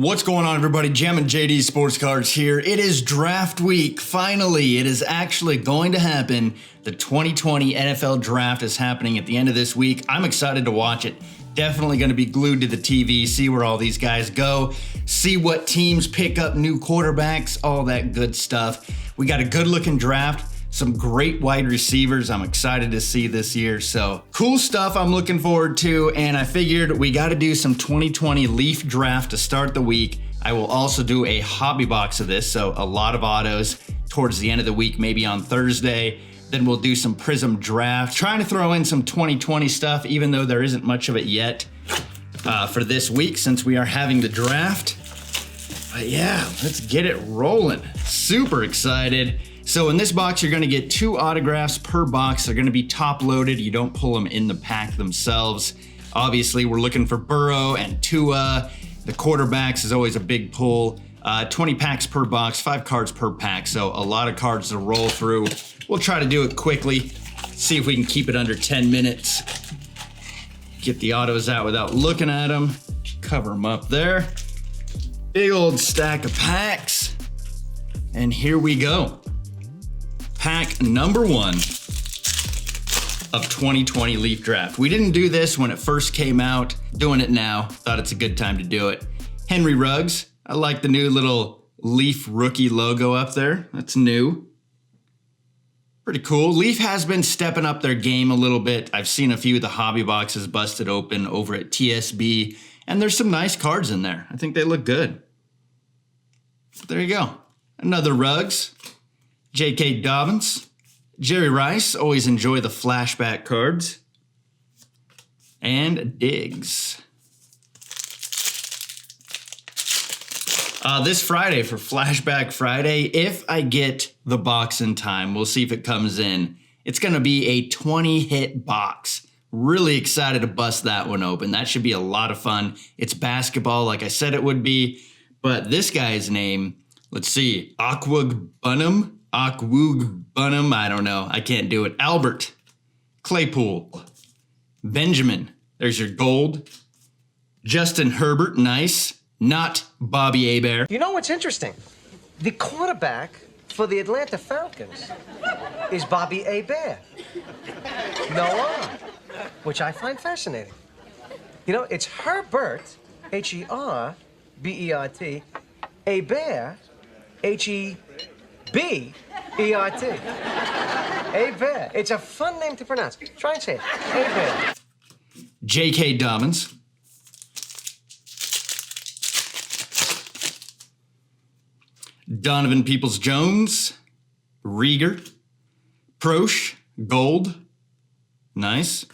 What's going on, everybody? Jammin JD Sports Cards here. It is draft week. Finally, it is actually going to happen. The 2020 NFL draft is happening at the end of this week. I'm excited to watch it. Definitely going to be glued to the TV, see where all these guys go, see what teams pick up new quarterbacks, all that good stuff. We got a good looking draft. Some great wide receivers I'm excited to see this year. So cool stuff I'm looking forward to. And I figured we got to do some 2020 Leaf draft to start the week. I will also do a hobby box of this. So a lot of autos towards the end of the week, maybe on Thursday. Then we'll do some Prism draft. Trying to throw in some 2020 stuff, even though there isn't much of it yet for this week since we are having the draft. But yeah, let's get it rolling. Super excited. So in this box, you're going to get 2 autographs per box. They're going to be top loaded. You don't pull them in the pack themselves. Obviously, we're looking for Burrow and Tua. The quarterbacks is always a big pull. 20 packs per box, 5 cards per pack. So a lot of cards to roll through. We'll try to do it quickly. See if we can keep it under 10 minutes. Get the autos out without looking at them. Cover them up there. Big old stack of packs. And here we go. Pack number 1 of 2020 Leaf Draft. We didn't do this when it first came out. Doing it now. Thought it's a good time to do it. Henry Ruggs. I like the new little Leaf rookie logo up there. That's new. Pretty cool. Leaf has been stepping up their game a little bit. I've seen a few of the hobby boxes busted open over at TSB, and there's some nice cards in there. I think they look good. There you go. Another Ruggs. J.K. Dobbins, Jerry Rice, always enjoy the flashback cards, and Diggs. This Friday for Flashback Friday, if I get the box in time, we'll see if it comes in. It's going to be a 20-hit box. Really excited to bust that one open. That should be a lot of fun. It's basketball like I said it would be, but this guy's name, let's see, Aquagbunham, I don't know. I can't do it. Albert, Claypool, Benjamin, there's your gold. Justin Herbert, nice. Not Bobby Hebert. You know what's interesting? The quarterback for the Atlanta Falcons is Bobby Hebert. No R, which I find fascinating. You know, it's Herbert, H-E-R-B-E-R-T, Hebert, H-E-B-E-R-T. Hebert. It's a fun name to pronounce. Try and say it. Hebert. J.K. Dobbins. Donovan Peoples-Jones. Rieger. Proche. Gold. Nice.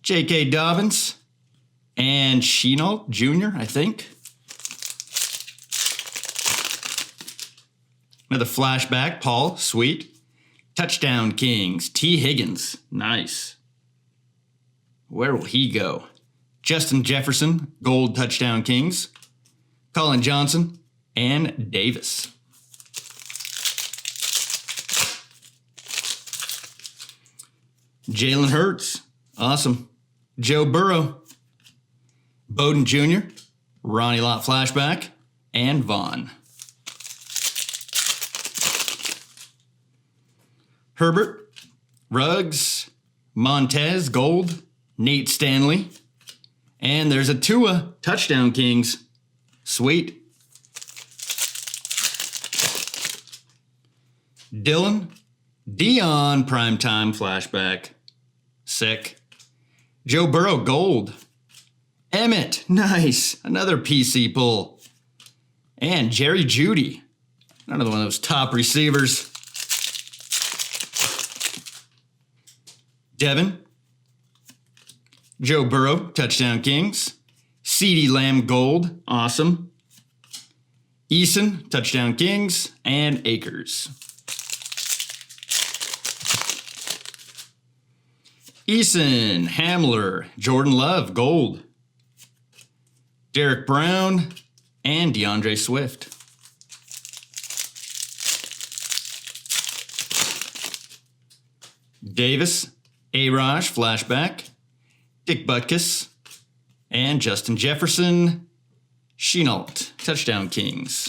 J.K. Dobbins. And Shenault Jr., I think. Another flashback, Paul, sweet. Touchdown Kings, T. Higgins, nice. Where will he go? Justin Jefferson, gold Touchdown Kings. Colin Johnson, and Davis. Jalen Hurts, awesome. Joe Burrow. Bowden Jr., Ronnie Lott flashback, and Vaughn. Herbert, Ruggs, Montez, gold, Nate Stanley, and there's a Tua, Touchdown Kings, sweet. Dylan, Dion, primetime flashback, sick. Joe Burrow, gold. Emmett, nice, another PC pull. And Jerry Jeudy, another one of those top receivers. Devin, Joe Burrow, Touchdown Kings. CeeDee Lamb, gold, awesome. Eason, Touchdown Kings, and Akers. Eason, Hamler, Jordan Love, gold. Derek Brown, and DeAndre Swift. Davis, A-Raj, flashback. Dick Butkus, and Justin Jefferson. Shenault, touchdown Kings.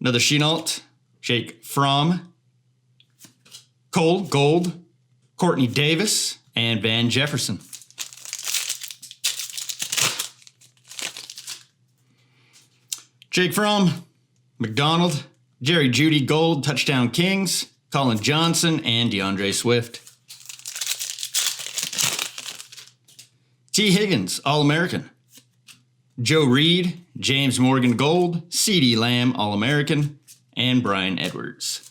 Another Shenault, Jake Fromm. Cole, gold. Courtney Davis, and Van Jefferson. Jake Fromm, McDonald, Jerry Jeudy, gold, touchdown Kings. Colin Johnson, and DeAndre Swift. T. Higgins, All-American. Joe Reed, James Morgan, gold. CeeDee Lamb, All-American. And Brian Edwards.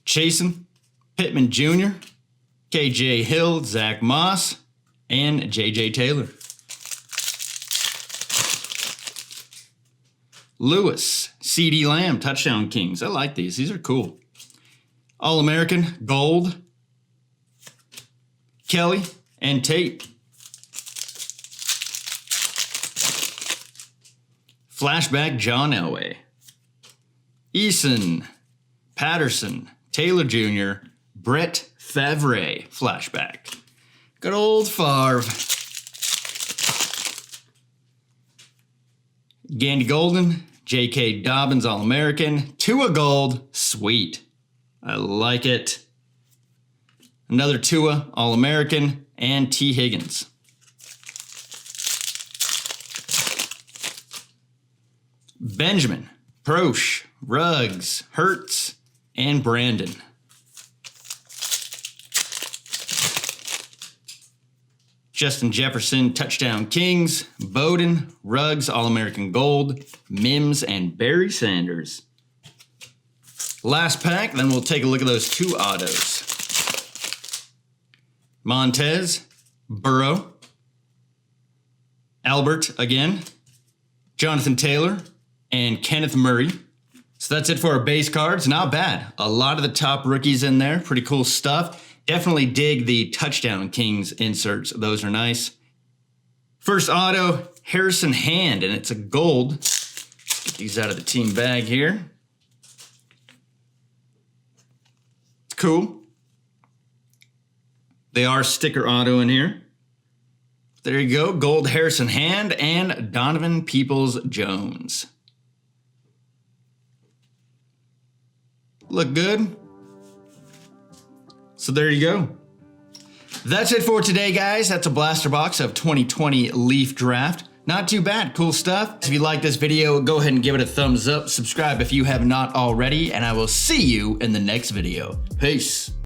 Chasen, Pittman Jr., KJ Hill, Zach Moss, and JJ Taylor. Lewis, CeeDee Lamb, touchdown Kings. I like these. These are cool. All-American, gold. Kelly and Tate. Flashback, John Elway. Eason, Patterson, Taylor Jr., Brett Favre, flashback. Good old Favre. Gandy Golden, J.K. Dobbins, All-American. Tua Gold, sweet. I like it. Another Tua, All-American, and T. Higgins. Benjamin, Proche, Ruggs, Hurts, and Brandon. Justin Jefferson, touchdown Kings. Bowden, Ruggs, All-American gold. Mims, and Barry Sanders. Last pack, then we'll take a look at those two autos. Montez, Burrow, Albert again, Jonathan Taylor, and Kenneth Murray. So that's it for our base cards. Not bad. A lot of the top rookies in there. Pretty cool stuff. Definitely dig the touchdown Kings inserts. Those are nice. First auto, Harrison Hand, and it's a gold. Let's get these out of the team bag here. It's cool. They are sticker auto in here. There you go. Gold Harrison Hand and Donovan Peoples-Jones. Look good. So there you go. That's it for today, guys. That's a blaster box of 2020 Leaf Draft. Not too bad. Cool stuff. If you like this video, go ahead and give it a thumbs up. Subscribe if you have not already, and I will see you in the next video. Peace.